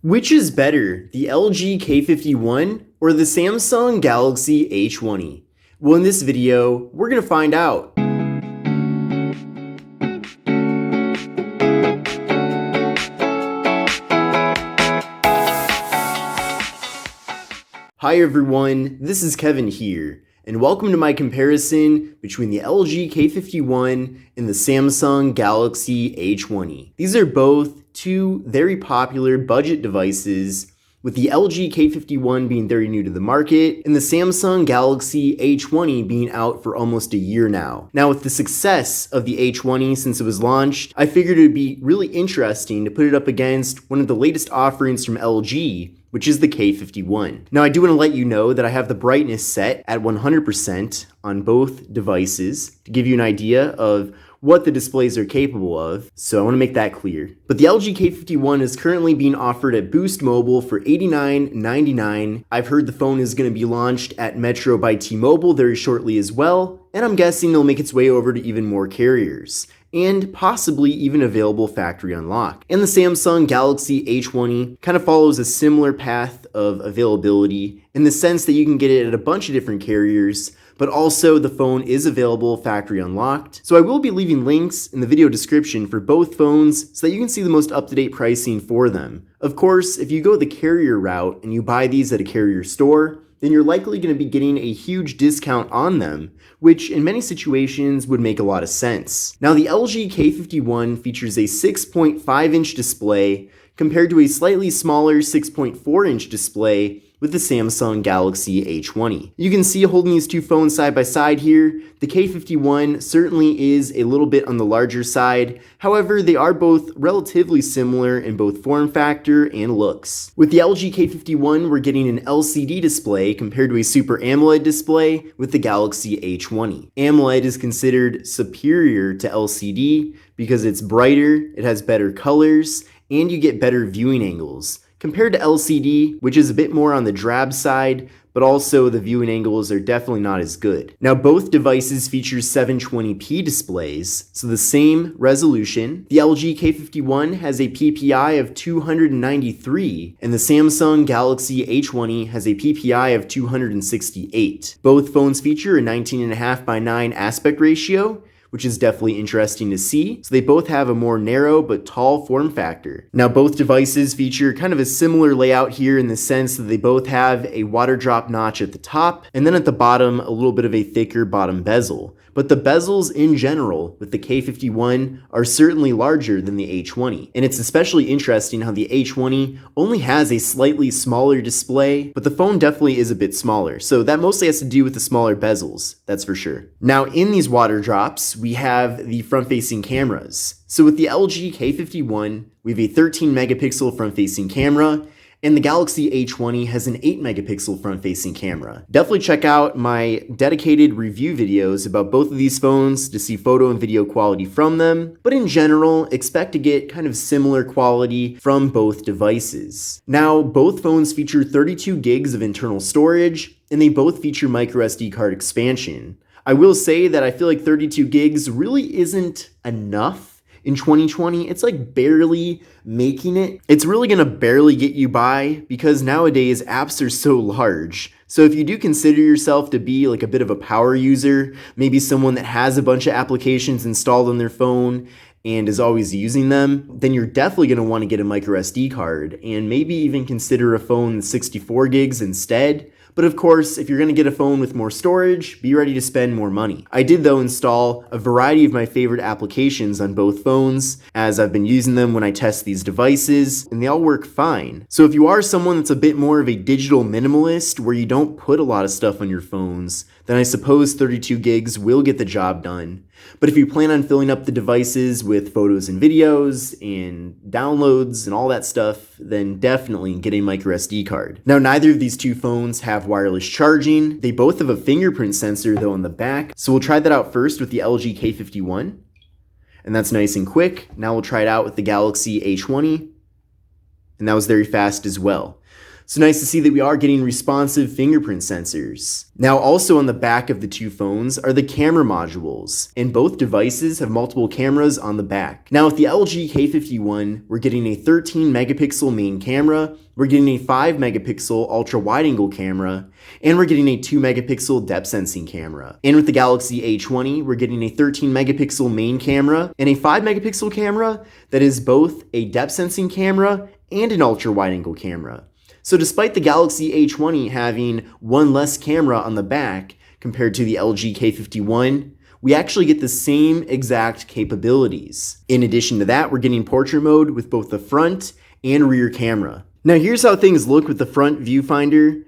Which is better, the LG K51 or the Samsung Galaxy A20? Well, in this video, we're going to find out. Hi everyone, this is Kevin here, and welcome to my comparison between the LG K51 and the Samsung Galaxy A20. These are both two very popular budget devices, with the LG K51 being very new to the market and the Samsung Galaxy A20 being out for almost a year now. Now, with the success of the A20 since it was launched, I figured it would be really interesting to put it up against one of the latest offerings from LG, which is the K51. Now, I do want to let you know that I have the brightness set at 100% on both devices to give you an idea of what the displays are capable of, so I want to make that clear. But the LG K51 is currently being offered at Boost Mobile for $89.99. I've heard the phone is going to be launched at Metro by T-Mobile very shortly as well, and I'm guessing it'll make its way over to even more carriers, and possibly even available factory unlock. And the Samsung Galaxy A20 kind of follows a similar path of availability in the sense that you can get it at a bunch of different carriers, but also the phone is available factory unlocked. So I will be leaving links in the video description for both phones so that you can see the most up-to-date pricing for them. Of course, if you go the carrier route and you buy these at a carrier store, then you're likely going to be getting a huge discount on them, which in many situations would make a lot of sense. Now, the LG K51 features a 6.5-inch display compared to a slightly smaller 6.4-inch display with the Samsung Galaxy A20. You can see holding these two phones side by side here, the K51 certainly is a little bit on the larger side. However, they are both relatively similar in both form factor and looks. With the LG K51, we're getting an LCD display compared to a Super AMOLED display with the Galaxy A20. AMOLED is considered superior to LCD because it's brighter, it has better colors, and you get better viewing angles, compared to LCD, which is a bit more on the drab side, but also the viewing angles are definitely not as good. Now, both devices feature 720p displays, so the same resolution. The LG K51 has a PPI of 293, and the Samsung Galaxy A20 has a PPI of 268. Both phones feature a 19.5:9 aspect ratio, which is definitely interesting to see. So they both have a more narrow but tall form factor. Now, both devices feature kind of a similar layout here in the sense that they both have a water drop notch at the top, and then at the bottom, a little bit of a thicker bottom bezel. But the bezels in general with the K51 are certainly larger than the A20. And it's especially interesting how the A20 only has a slightly smaller display, but the phone definitely is a bit smaller. So that mostly has to do with the smaller bezels, that's for sure. Now, in these water drops, we have the front-facing cameras. So with the LG K51, we have a 13 megapixel front-facing camera, and the Galaxy A20 has an 8 megapixel front-facing camera. Definitely check out my dedicated review videos about both of these phones to see photo and video quality from them, but in general, expect to get kind of similar quality from both devices. Now, both phones feature 32 gigs of internal storage, and they both feature microSD card expansion. I will say that I feel like 32 gigs really isn't enough. In 2020, it's like barely making it. It's really gonna barely get you by because nowadays apps are so large. So if you do consider yourself to be like a bit of a power user, maybe someone that has a bunch of applications installed on their phone and is always using them, then you're definitely gonna wanna get a microSD card and maybe even consider a phone with 64 gigs instead. But of course, if you're going to get a phone with more storage, be ready to spend more money. I did, though, install a variety of my favorite applications on both phones, as I've been using them when I test these devices, and they all work fine. So if you are someone that's a bit more of a digital minimalist, where you don't put a lot of stuff on your phones, then I suppose 32 gigs will get the job done. But if you plan on filling up the devices with photos and videos and downloads and all that stuff, then definitely get a microSD card. Now, neither of these two phones have wireless charging. They both have a fingerprint sensor though on the back. So we'll try that out first with the LG K51. And that's nice and quick. Now we'll try it out with the Galaxy A20. And that was very fast as well. So nice to see that we are getting responsive fingerprint sensors. Now also on the back of the two phones are the camera modules, and both devices have multiple cameras on the back. Now with the LG K51, we're getting a 13 megapixel main camera, we're getting a 5 megapixel ultra wide angle camera, and we're getting a 2 megapixel depth sensing camera. And with the Galaxy A20, we're getting a 13 megapixel main camera and a 5 megapixel camera that is both a depth sensing camera and an ultra wide angle camera. So despite the Galaxy A20 having one less camera on the back compared to the LG K51, we actually get the same exact capabilities. In addition to that, we're getting portrait mode with both the front and rear camera. Now here's how things look with the front viewfinder.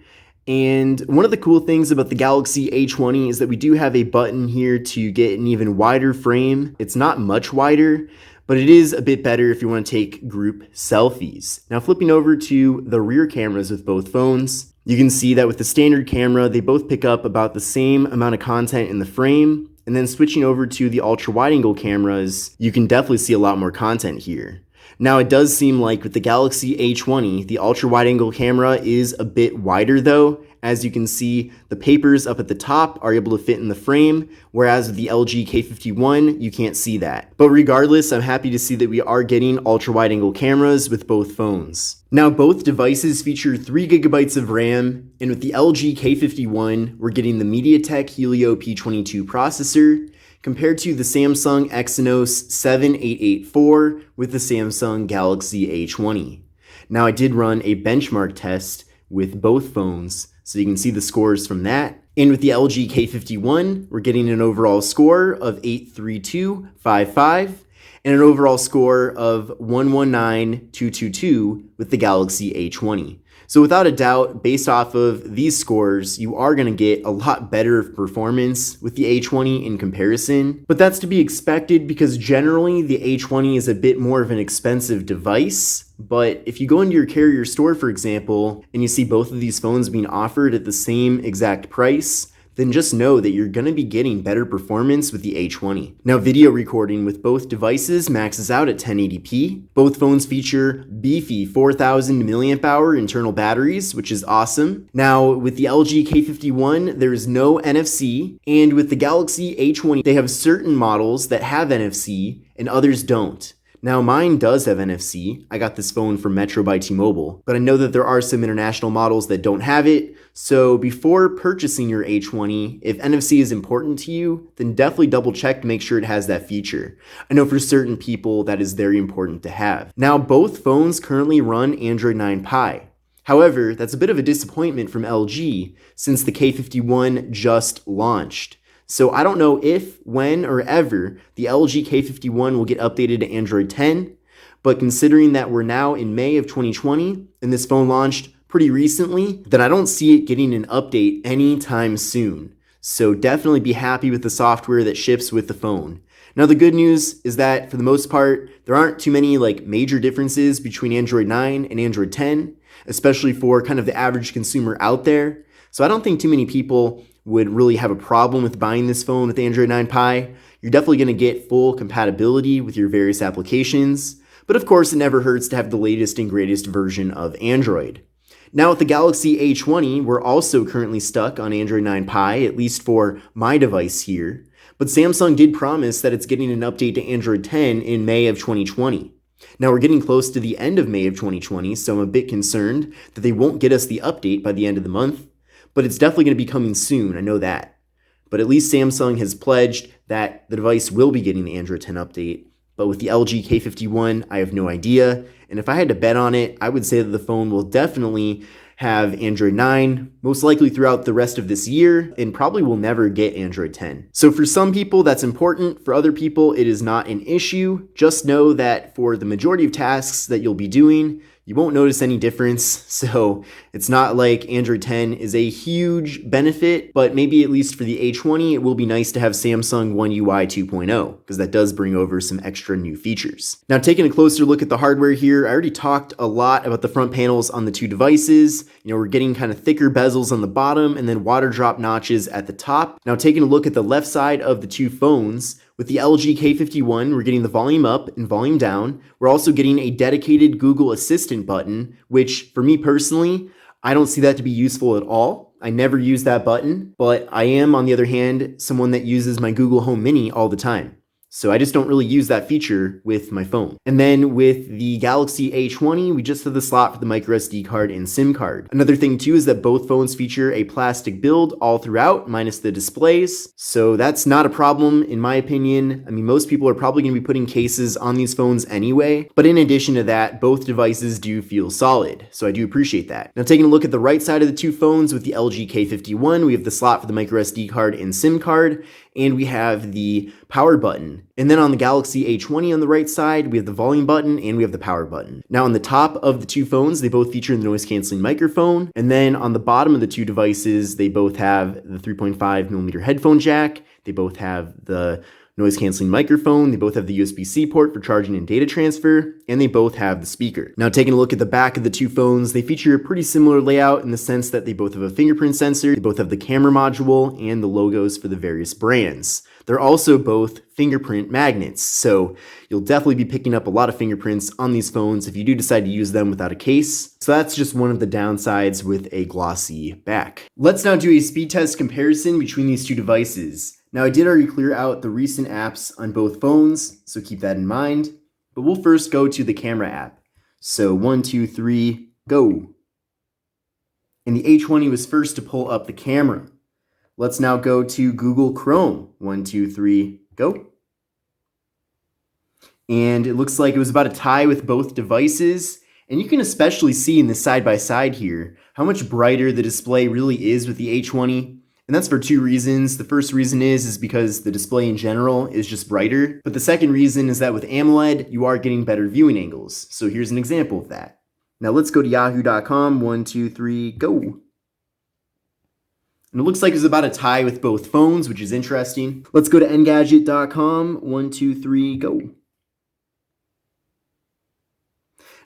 And one of the cool things about the Galaxy A20 is that we do have a button here to get an even wider frame. It's not much wider, but it is a bit better if you want to take group selfies. Now flipping over to the rear cameras with both phones, you can see that with the standard camera, they both pick up about the same amount of content in the frame. And then switching over to the ultra wide angle cameras, you can definitely see a lot more content here. Now it does seem like with the Galaxy A20, the ultra wide angle camera is a bit wider though. As you can see, the papers up at the top are able to fit in the frame, whereas with the LG K51, you can't see that. But regardless, I'm happy to see that we are getting ultra wide angle cameras with both phones. Now both devices feature 3 GB of RAM, and with the LG K51, we're getting the MediaTek Helio P22 processor, compared to the Samsung Exynos 7884 with the Samsung Galaxy A20. Now I did run a benchmark test with both phones, so you can see the scores from that. And with the LG K51, we're getting an overall score of 83255 and an overall score of 119222 with the Galaxy A20. So without a doubt, based off of these scores, you are going to get a lot better performance with the A20 in comparison. But that's to be expected because generally the A20 is a bit more of an expensive device. But if you go into your carrier store, for example, and you see both of these phones being offered at the same exact price, then just know that you're going to be getting better performance with the A20. Now, video recording with both devices maxes out at 1080p. Both phones feature beefy 4000 mAh internal batteries, which is awesome. Now, with the LG K51, there is no NFC, and with the Galaxy A20, they have certain models that have NFC and others don't. Now mine does have NFC. I got this phone from Metro by T-Mobile, but I know that there are some international models that don't have it. So before purchasing your A20, if NFC is important to you, then definitely double check to make sure it has that feature. I know for certain people that is very important to have. Now both phones currently run Android 9 Pie. However, that's a bit of a disappointment from LG since the K51 just launched. So I don't know if, when, or ever the LG K51 will get updated to Android 10, but considering that we're now in May of 2020 and this phone launched pretty recently, then I don't see it getting an update anytime soon. So definitely be happy with the software that ships with the phone. Now the good news is that for the most part, there aren't too many major differences between Android 9 and Android 10, especially for kind of the average consumer out there. So I don't think too many people would really have a problem with buying this phone with Android 9 Pie. You're definitely going to get full compatibility with your various applications, but of course it never hurts to have the latest and greatest version of Android. Now with the Galaxy A20, we're also currently stuck on Android 9 Pie, at least for my device here, but Samsung did promise that it's getting an update to Android 10 in May of 2020. Now we're getting close to the end of May of 2020, so I'm a bit concerned that they won't get us the update by the end of the month. But it's definitely going to be coming soon, I know that. But at least Samsung has pledged that the device will be getting the Android 10 update. But with the LG K51, I have no idea. And if I had to bet on it, I would say that the phone will definitely have Android 9, most likely throughout the rest of this year, and probably will never get Android 10. So for some people, that's important. For other people, it is not an issue. Just know that for the majority of tasks that you'll be doing, you won't notice any difference. So it's not like Android 10 is a huge benefit, but maybe at least for the A20, it will be nice to have Samsung One UI 2.0 because that does bring over some extra new features. Now taking a closer look at the hardware here, I already talked a lot about the front panels on the two devices. We're getting kind of thicker bezels on the bottom and then water drop notches at the top. Now taking a look at the left side of the two phones, with the LG K51, we're getting the volume up and volume down. We're also getting a dedicated Google Assistant button, which for me personally, I don't see that to be useful at all. I never use that button, but I am, on the other hand, someone that uses my Google Home Mini all the time. So I just don't really use that feature with my phone. And then with the Galaxy A20, we just have the slot for the microSD card and SIM card. Another thing too is that both phones feature a plastic build all throughout, minus the displays. So that's not a problem in my opinion. I mean, most people are probably gonna be putting cases on these phones anyway. But in addition to that, both devices do feel solid. So I do appreciate that. Now taking a look at the right side of the two phones with the LG K51, we have the slot for the microSD card and SIM card, and we have the power button. And then on the Galaxy A20 on the right side, we have the volume button and we have the power button. Now on the top of the two phones, they both feature the noise canceling microphone. And then on the bottom of the two devices, they both have the 3.5mm headphone jack. They both have the noise canceling microphone, they both have the USB-C port for charging and data transfer, and they both have the speaker. Now taking a look at the back of the two phones, they feature a pretty similar layout in the sense that they both have a fingerprint sensor, they both have the camera module, and the logos for the various brands. They're also both fingerprint magnets, so you'll definitely be picking up a lot of fingerprints on these phones if you do decide to use them without a case. So that's just one of the downsides with a glossy back. Let's now do a speed test comparison between these two devices. Now I did already clear out the recent apps on both phones, so keep that in mind. But we'll first go to the camera app. So 1, 2, 3, go. And the A20 was first to pull up the camera. Let's now go to Google Chrome. 1, 2, 3, go. And it looks like it was about a tie with both devices. And you can especially see in the side-by-side here how much brighter the display really is with the A20. And that's for two reasons. The first reason is because the display in general is just brighter. But the second reason is that with AMOLED, you are getting better viewing angles. So here's an example of that. Now let's go to yahoo.com. 1, 2, 3, go. And it looks like it's about a tie with both phones, which is interesting. Let's go to engadget.com. 1, 2, 3, go. It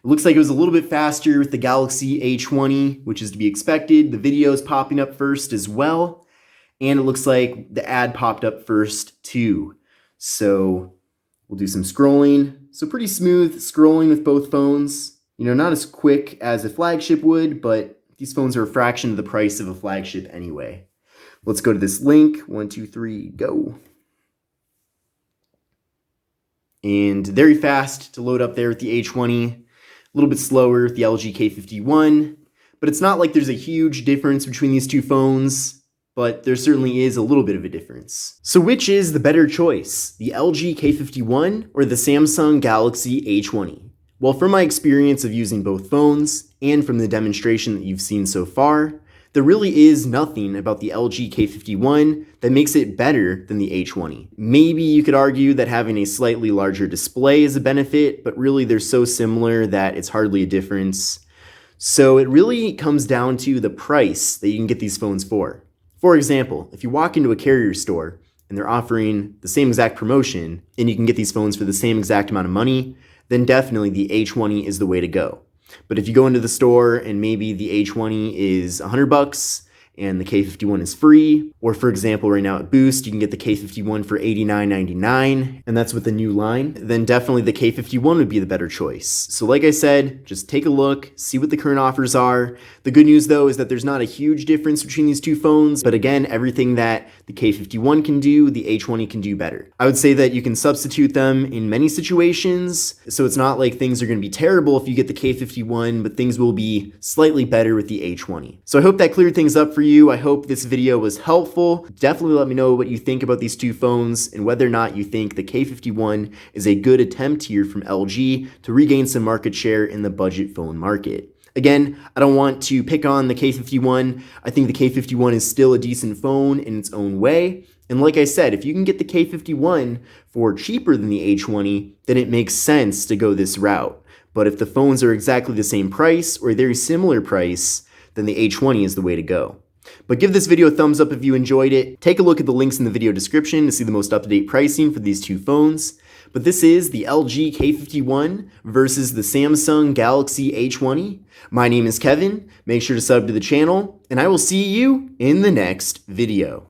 looks like it was a little bit faster with the Galaxy A20, which is to be expected. The video is popping up first as well. And it looks like the ad popped up first too. So we'll do some scrolling. So pretty smooth scrolling with both phones. You know, not as quick as a flagship would, but these phones are a fraction of the price of a flagship anyway. Let's go to this link. 1, 2, 3, go. And very fast to load up there with the A20. A little bit slower with the LG K51. But it's not like there's a huge difference between these two phones. But there certainly is a little bit of a difference. So which is the better choice, the LG K51 or the Samsung Galaxy A20? Well, from my experience of using both phones and from the demonstration that you've seen so far, there really is nothing about the LG K51 that makes it better than the A20. Maybe you could argue that having a slightly larger display is a benefit, but really they're so similar that it's hardly a difference. So it really comes down to the price that you can get these phones for. For example, if you walk into a carrier store and they're offering the same exact promotion and you can get these phones for the same exact amount of money, then definitely the A20 is the way to go. But if you go into the store and maybe the A20 is $100 and the K51 is free, or for example, right now at Boost, you can get the K51 for $89.99, and that's with the new line, then definitely the K51 would be the better choice. So like I said, just take a look, see what the current offers are. The good news though is that there's not a huge difference between these two phones, but again, everything that the K51 can do, the A20 can do better. I would say that you can substitute them in many situations, so it's not like things are going to be terrible if you get the K51, but things will be slightly better with the A20. So I hope that cleared things up for you. I hope this video was helpful. Definitely let me know what you think about these two phones and whether or not you think the K51 is a good attempt here from LG to regain some market share in the budget phone market. Again, I don't want to pick on the K51. I think the K51 is still a decent phone in its own way. And like I said, if you can get the K51 for cheaper than the A20, then it makes sense to go this route. But if the phones are exactly the same price or a very similar price, then the A20 is the way to go. But give this video a thumbs up if you enjoyed it. Take a look at the links in the video description to see the most up-to-date pricing for these two phones. But this is the LG K51 versus the Samsung Galaxy A20. My name is Kevin. Make sure to sub to the channel, and I will see you in the next video.